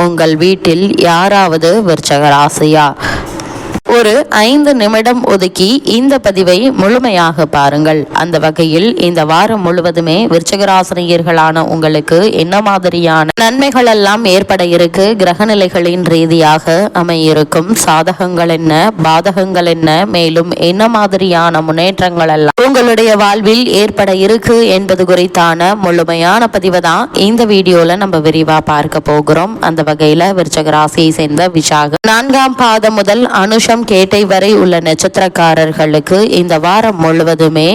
உங்கள் வீட்டில் யாராவது விருச்சக ராசியா? ஒரு 5 நிமிடம் ஒதுக்கி இந்த பதிவை முழுமையாக பாருங்கள். அந்த வகையில் இந்த வாரம் முழுவதுமே விருச்சிகராசினியர்களான உங்களுக்கு என்ன மாதிரியான நன்மைகள் எல்லாம் ஏற்பட இருக்கு, கிரகநிலைகளின் ரீதியாக அமையிருக்கும் சாதகங்கள் என்ன, பாதகங்கள் என்ன, மேலும் என்ன மாதிரியான முன்னேற்றங்கள் எல்லாம் உங்களுடைய வாழ்வில் ஏற்பட இருக்கு என்பது குறித்தான முழுமையான பதிவை தான் இந்த வீடியோல நம்ம விரிவா பார்க்க போகிறோம். அந்த வகையில விருச்சிகராசியை சேர்ந்த விசாகம் 4ஆம் பாதம் முதல் அனுஷம் கேட்டை வரை உள்ள நட்சத்திரக்காரர்களுக்கு இந்த வாரம் முழுவதுமே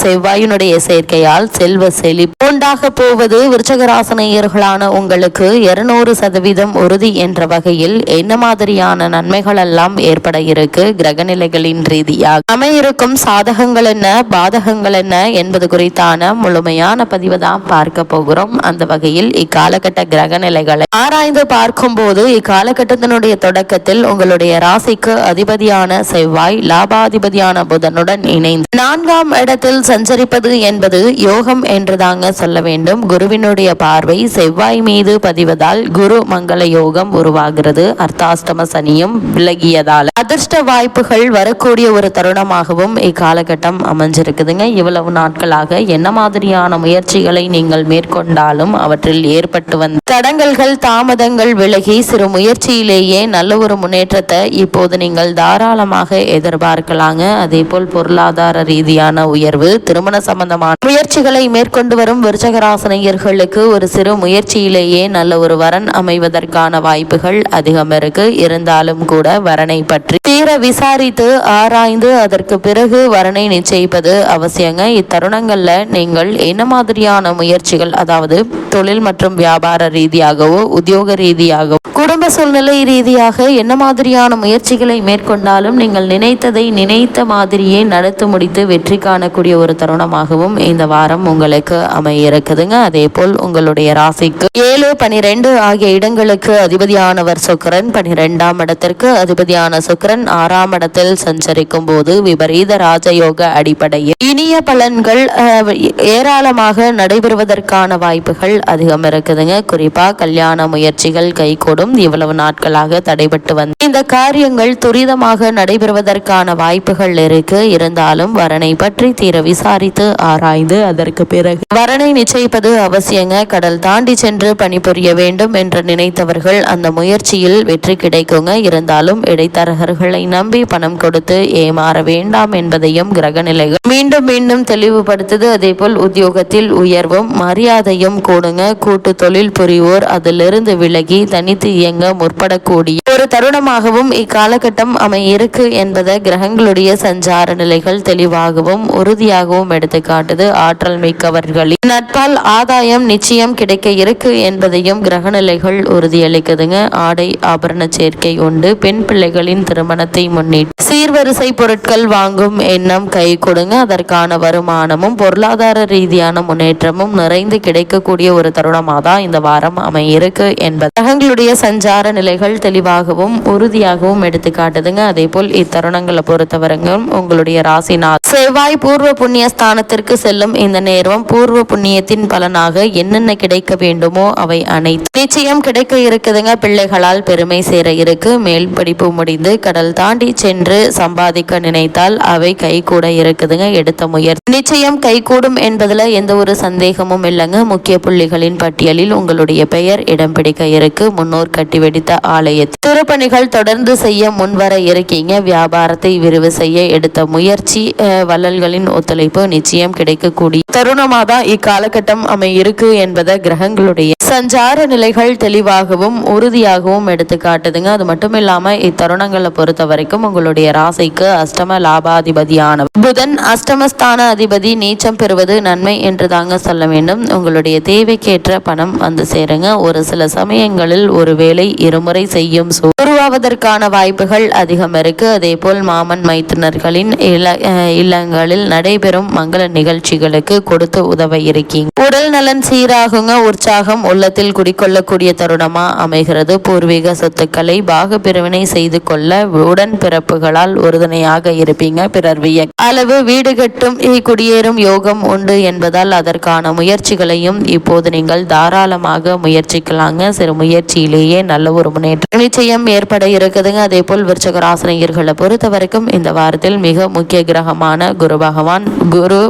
செவ்வாயினுடைய சேர்க்கையால் செல்வ செழிப்பு உண்டாக போவது விருச்சிகராசினியர்களான உங்களுக்கு 200% உறுதி என்ற வகையில் என்ன மாதிரியான நன்மைகள் எல்லாம் ஏற்பட இருக்கு, கிரகநிலைகளின் ரீதியாக அமையிருக்கும் சாதகங்கள் என்ன, பாதகங்கள் என்ன என்பது குறித்தான முழுமையான பதிவை தான் பார்க்க போகிறோம். அந்த வகையில் இக்காலகட்ட கிரகநிலைகளை ஆராய்ந்து பார்க்கும் போது இக்காலகட்டத்தினுடைய தொடக்கத்தில் உங்களுடைய ராசிக்கு அதிபதியான செவ்வாய் லாபாதிபதியான புதனுடன் இணைந்து 4ஆம் இடத்தில் சஞ்சரிப்பது என்பது யோகம் என்றுதாங்க சொல்ல வேண்டும். குருவினுடைய பார்வை செவ்வாய் மீது பதிவதால் குரு மங்கள யோகம் உருவாகிறது. அர்த்தாஷ்டம சனியும் விலகியதால் அதிர்ஷ்ட வாய்ப்புகள் வரக்கூடிய ஒரு தருணமாகவும் இக்காலகட்டம் அமைஞ்சிருக்குதுங்க. இவ்வளவு நாட்களாக என்ன மாதிரியான முயற்சிகளை நீங்கள் மேற்கொண்டாலும் அவற்றில் ஏற்பட்டு வந்த தடங்கல்கள் தாமதங்கள் விலகி சிறு முயற்சியிலேயே நல்ல ஒரு முன்னேற்றத்தை இப்போது நீங்கள் தாராளமாக எதிர்பார்க்கலாங்க. அதே போல் பொருளாதார ரீதியான உயர்வு, திருமண சம்பந்தமான முயற்சிகளை மேற்கொண்டு வரும் விருச்சிகராசினியர்களுக்கு ஒரு சிறு முயற்சியிலேயே நல்ல ஒரு வரன் அமைவதற்கான வாய்ப்புகள் அதிகம் இருக்கு. இருந்தாலும் கூட வரனை பற்றி தீர விசாரித்து ஆராய்ந்து அதற்கு பிறகு வரனை நிச்சயிப்பது அவசியங்க. இத்தருணங்கள்ல நீங்கள் என்ன மாதிரியான முயற்சிகள், அதாவது தொழில் மற்றும் வியாபார ரீதியாகவோ உத்தியோக ரீதியாகவோ குடும்ப சூழ்நிலை ரீதியாக என்ன மாதிரியான முயற்சிகளை மேற்கொண்டாலும் நீங்கள் நினைத்ததை நினைத்த மாதிரியே நடத்தி முடித்து வெற்றி காணக்கூடிய ஒரு தருணமாகவும் இந்த வாரம் உங்களுக்கு அமையிருக்குதுங்க. அதே போல் உங்களுடைய ராசிக்கு 7, 12 ஆகிய இடங்களுக்கு அதிபதியானவர் சுக்கிரன், 12ஆம் இடத்திற்கு அதிபதியான சுக்கிரன் 6ஆம் இடத்தில் சஞ்சரிக்கும் போது விபரீத ராஜயோக அடிப்படையில் இனிய பலன்கள் ஏராளமாக நடைபெறுவதற்கான வாய்ப்புகள் அதிகம் இருக்குதுங்க. குறிப்பா கல்யாண முயற்சிகள் கைகூடும். இவ்வளவு நாட்களாக தடைபட்டு வந்த இந்த காரியங்கள் துரிதமாக நடைபெறுவதற்கான வாய்ப்புகள் இருக்கு. இருந்தாலும் வரனை பற்றி தீர விசாரித்து ஆராய்ந்து அதற்கு பிறகு வரனை நிச்சயிப்பது அவசியங்க. கடல் தாண்டி சென்று பணிபுரிய வேண்டும் என்று நினைத்தவர்கள் அந்த முயற்சியில் வெற்றி கிடைக்குங்க. இருந்தாலும் இடைத்தரகர்களை நம்பி பணம் கொடுத்து ஏமாற வேண்டாம் என்பதையும் கிரகநிலைகள் மீண்டும் மீண்டும் தெளிவுபடுத்துது. அதே போல் உத்தியோகத்தில் உயர்வும் மரியாதையும் கூடுங்க. கூட்டு தொழில் புரிவோர் அதிலிருந்து விலகி தனித்து இயங்க முற்படக்கூடிய ஒரு தருணமாகவும் இக்காலகட்டம் அமையிருக்கு என்பதை கிரகங்களுடைய சஞ்சார நிலைகள் தெளிவாகவும் உறுதியாகவும் எடுத்து காட்டுது. ஆற்றல் மிக்கவர்களின் நட்பால் ஆதாயம் நிச்சயம் கிடைக்க இருக்கு என்பதையும் கிரகநிலைகள் உறுதியளிக்குதுங்க. ஆடை ஆபரண சேர்க்கை உண்டு. பெண் பிள்ளைகளின் திருமணத்தை முன்னிட்டு சீர்வரிசை பொருட்கள் வாங்கும் எண்ணம் கை கொடுங்க. அதற்கான வருமானமும் பொருளாதார ரீதியான முன்னேற்றமும் நிறைந்து கிடைக்கக்கூடிய ஒரு தருணமாக தான் இந்த வாரம் அமையிருக்கு என்பது கிரகங்களுடைய சஞ்சார நிலைகள் தெளிவாகவும் உறுதியாகவும் எடுத்து காட்டுதுங்க. அதே போல் இத்தருணங்களை பொறுத்தவரைக்கும் உங்களுடைய ராசிநாதன் செவ்வாய் பூர்வ புண்ணிய ஸ்தானத்திற்கு செல்லும் இந்த நேரம் பூர்வ புண்ணியத்தின் பலனாக என்னென்ன கிடைக்க வேண்டுமோ அவை அனைத்து நிச்சயம் கிடைக்க இருக்குதுங்க. பிள்ளைகளால் பெருமை சேர இருக்கு. மேல் படிப்பு முடிந்து கடல் தாண்டி சென்று சம்பாதிக்க நினைத்தால் அவை கை கூட இருக்குதுங்க. எடுத்த முயற்சி நிச்சயம் கைகூடும் என்பதுல எந்த ஒரு சந்தேகமும் இல்லைங்க. முக்கிய புள்ளிகளின் பட்டியலில் உங்களுடைய பெயர் இடம் பிடிக்க இருக்கு. முன்னோர் கட்டி வெடித்த ஆலயத்தில் திருப்பணிகள் தொடர்ந்து செய்ய முன்வர இருக்கீங்க. வியாபாரத்தை விரிவு செய்ய எடுத்த முயற்சி வள்ளல்களின் ஒத்துழைப்பு நிச்சயம் கிடைக்கக்கூடிய தருணமாக தான் இக்காலகட்டம் அமையிருக்கு என்பதை கிரகங்களுடைய சஞ்சார நிலைகள் தெளிவாகவும் உறுதியாகவும் எடுத்து காட்டுதுங்க. அது மட்டும் இல்லாம இத்தருணங்களை பொறுத்த வரைக்கும் உங்களுடைய ராசிக்கு அஷ்டம லாபாதிபதியான புதன் அஷ்டமஸ்தான அதிபதி நீச்சம் பெறுவது நன்மை என்று தாங்க சொல்ல வேண்டும். உங்களுடைய தேவைக்கேற்ற பணம் வந்து சேருங்க. ஒரு சில சமயங்களில் ஒரு வேலை இருமுறை செய்யும் உருவாவது ஆவதற்கான வாய்ப்புகள் அதிகம் இருக்கு. அதே போல் மாமன் மைத்துனர்களின் இல்லங்களில் நடைபெறும் மங்கள நிகழ்ச்சிகளுக்கு கொடுத்து உதவ இருக்கீங்க. உடல் நலன் சீராகுங்க. உற்சாகம் உள்ளத்தில் குடிக்கொள்ளக்கூடிய தருணமா அமைகிறது. பூர்வீக சொத்துக்களை பாக பிரிவினை செய்து கொள்ள உடன் பிறப்புகளால் உறுதுணையாக இருப்பீங்க. பிறர் அளவு வீடு கட்டும் குடியேறும் யோகம் உண்டு என்பதால் அதற்கான முயற்சிகளையும் இப்போது நீங்கள் தாராளமாக முயற்சிக்கலாங்க. சிறு முயற்சியிலேயே நல்ல ஒரு முன்னேற்றம் நிச்சயம் ஏற்பட இருக்குதுங்க. அதே போல் விருச்சிக ராசினியர்களை பொறுத்த வரைக்கும் இந்த வாரத்தில் மிக முக்கிய கிரகமான குரு பகவான்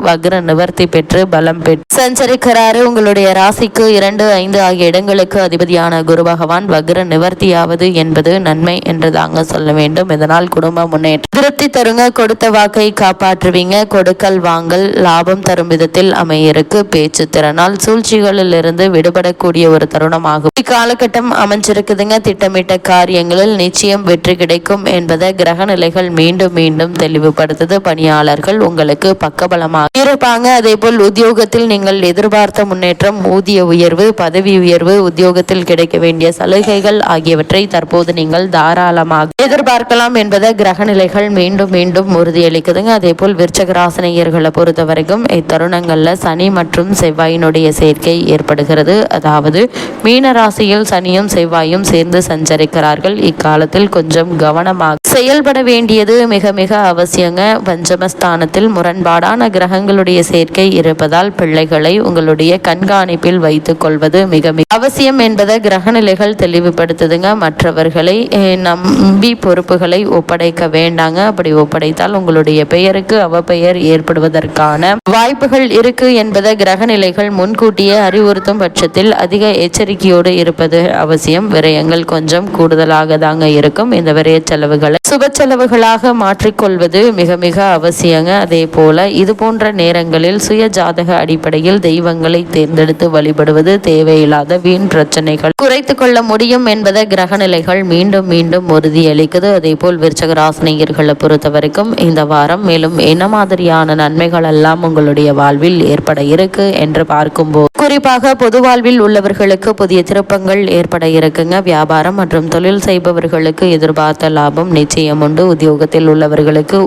வக்ர நிவர்த்தி பெற்று பலம் பெற்று சஞ்சரிக்கிறாரு. உங்களுடைய ராசிக்கு 2, 5 ஆகிய இடங்களுக்கு அதிபதியான குரு பகவான் வக்ர நிவர்த்தியாவது என்பது நன்மை என்று தாங்க சொல்ல வேண்டும். இதனால் குடும்ப முன்னேற்றம் திருப்தி தருங்க. கொடுத்த வாக்கை காப்பாற்றுவீங்க. கொடுக்கல் வாங்கல் லாபம் தரும் விதத்தில் அமையிருக்கு. பேச்சு திறனால் சூழ்ச்சிகளில் இருந்து விடுபடக்கூடிய ஒரு தருணமாகும் இக்காலகட்டம் அமைஞ்சிருக்குதுங்க. திட்டமிட்ட காரியங்களில் நிச்சயம் வெற்றி கிடைக்கும் என்பதை கிரக நிலைகள் மீண்டும் மீண்டும் தெளிவுபடுத்துது. பணியாளர்கள் உங்களுக்கு பக்கபலமாக இருப்பாங்க. அதே போல் உத்தியோகத்தில் நீங்கள் எதிர்பார்த்த முன்னேற்றம், ஊதிய உயர்வு, பதவி உயர்வு, உத்தியோகத்தில் கிடைக்க வேண்டிய சலுகைகள் ஆகியவற்றை தற்போது நீங்கள் தாராளமாக எதிர்பார்க்கலாம் என்பதை கிரக நிலைகள் மீண்டும் மீண்டும் உறுதியளிக்குதுங்க. அதே போல் விருச்சிக ராசினியர்களை பொறுத்த வரைக்கும் இத்தருணங்கள்ல சனி மற்றும் செவ்வாயினுடைய சேர்க்கை ஏற்படுகிறது. அதாவது மீன ராசியில் சனியும் செவ்வாயும் சேர்ந்து சஞ்சரிக்கிறார்கள். இக்காலத்தில் கொஞ்சம் கவனமாக செயல்பட வேண்டியது மிக மிக அவசியங்க. பஞ்சமஸ்தானத்தில் முரண்பாடான கிரகங்களுடைய சேர்க்கை இருப்பதால் பிள்ளைகளை உங்களுடைய கண்காணிப்பில் வைத்துக் கொள்வது மிக மிக அவசியம் என்பதை கிரக நிலைகள் தெளிவுபடுத்துதுங்க. மற்றவர்களை நம்பி பொறுப்புகளை ஒப்படைக்க வேண்டாங்க. அப்படி ஒப்படைத்தால் உங்களுடைய பெயருக்கு அவப்பெயர் ஏற்படுவதற்கான வாய்ப்புகள் இருக்கு என்பதை கிரக நிலைகள் முன்கூட்டியே அறிவுறுத்தும் பட்சத்தில் அதிக எச்சரிக்கையோடு இருப்பது அவசியம். விரயங்கள் கொஞ்சம் கூடுதலாக தாங்க இருக்கும். இந்த விரய செலவுகளை சுப செலவுகளாக மாற்றிக்கொள்வது மிக மிக அவசியங்க. அதே போல இது போன்ற நேரங்களில் சுய ஜாதக அடிப்படையில் தெய்வங்களை தேர்ந்தெடுத்து வழிபடுவது தேவையில்லாத வீண் பிரச்சனைகள் குறைத்து கொள்ள முடியும் என்பதை கிரக நிலைகள் மீண்டும் மீண்டும் உறுதியளிக்குது. அதே போல் விருச்சிக ராசினியர்களை பொறுத்த வரைக்கும் இந்த வாரம் மேலும் என்ன மாதிரியான நன்மைகள் எல்லாம் உங்களுடைய வாழ்வில் ஏற்பட இருக்கு என்று பார்க்கும்போது குறிப்பாக பொது வாழ்வில் உள்ளவர்களுக்கு புதிய திருப்பங்கள் ஏற்பட இருக்குங்க. வியாபாரம் மற்றும் தொழில் செய்பவர்களுக்கு எதிர்பார்த்த லாபம் நிச்சயம் உண்டு. உத்தியோகத்தில் உள்ளவர்களுக்கு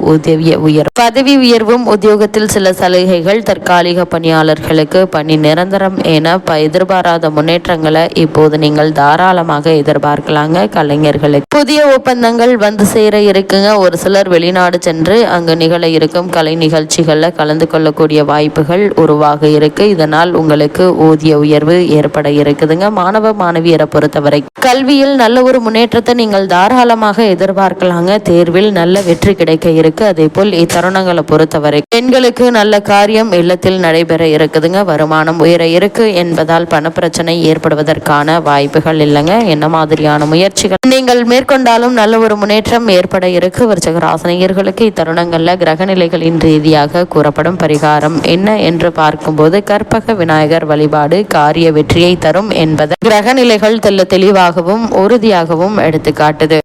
பதவி உயர்வும் உத்தியோகத்தில் சில சலுகைகள், தற்காலிக பணியாளர்களுக்கு பணி நிரந்தரம் என எதிர்பாராத முன்னேற்றங்களை இப்போது நீங்கள் தாராளமாக எதிர்பார்க்கலாங்க. கலைஞர்களுக்கு புதிய ஒப்பந்தங்கள் வந்து சேர இருக்குங்க. ஒரு சிலர் வெளிநாடு சென்று அங்கு நிகழ இருக்கும் கலை நிகழ்ச்சிகளில் கலந்து கொள்ளக்கூடிய வாய்ப்புகள் உருவாக இருக்கு. இதனால் உங்களுக்கு ஊதிய உயர்வு ஏற்பட இருக்குதுங்க. மாணவ மாணவியரை பொறுத்தவரை கல்வியில் நல்ல ஒரு முன்னேற்றத்தை நீங்கள் தாராளமாக எதிர்பார்க்கலாங்க. தேர்வில் நல்ல வெற்றி கிடைக்க இருக்கு. அதே போல் இத்தருணங்களை பொறுத்தவரை பெண்களுக்கு நல்ல காரியம் இல்லத்தில் நடைபெற இருக்குதுங்க. வருமானம் உயர இருக்கு என்பதால் பணப்பிரச்சனை ஏற்படுவதற்கான வாய்ப்புகள் இல்லைங்க. என்ன மாதிரியான முயற்சிகள் நீங்கள் மேற்கொண்டாலும் நல்ல ஒரு முன்னேற்றம் ஏற்பட இருக்கு. விருச்சிக ராசினியர்களுக்கு இத்தருணங்கள்ல கிரக நிலைகளின் ரீதியாக கூறப்படும் பரிகாரம் என்ன என்று பார்க்கும்போது கற்பக விநாயகர் வழிபாடு காரிய வெற்றியை தரும் என்பதை கிரக நிலைகள் தெளிவாகவும் உறுதியாகவும் எடுத்துக்காட்டுது.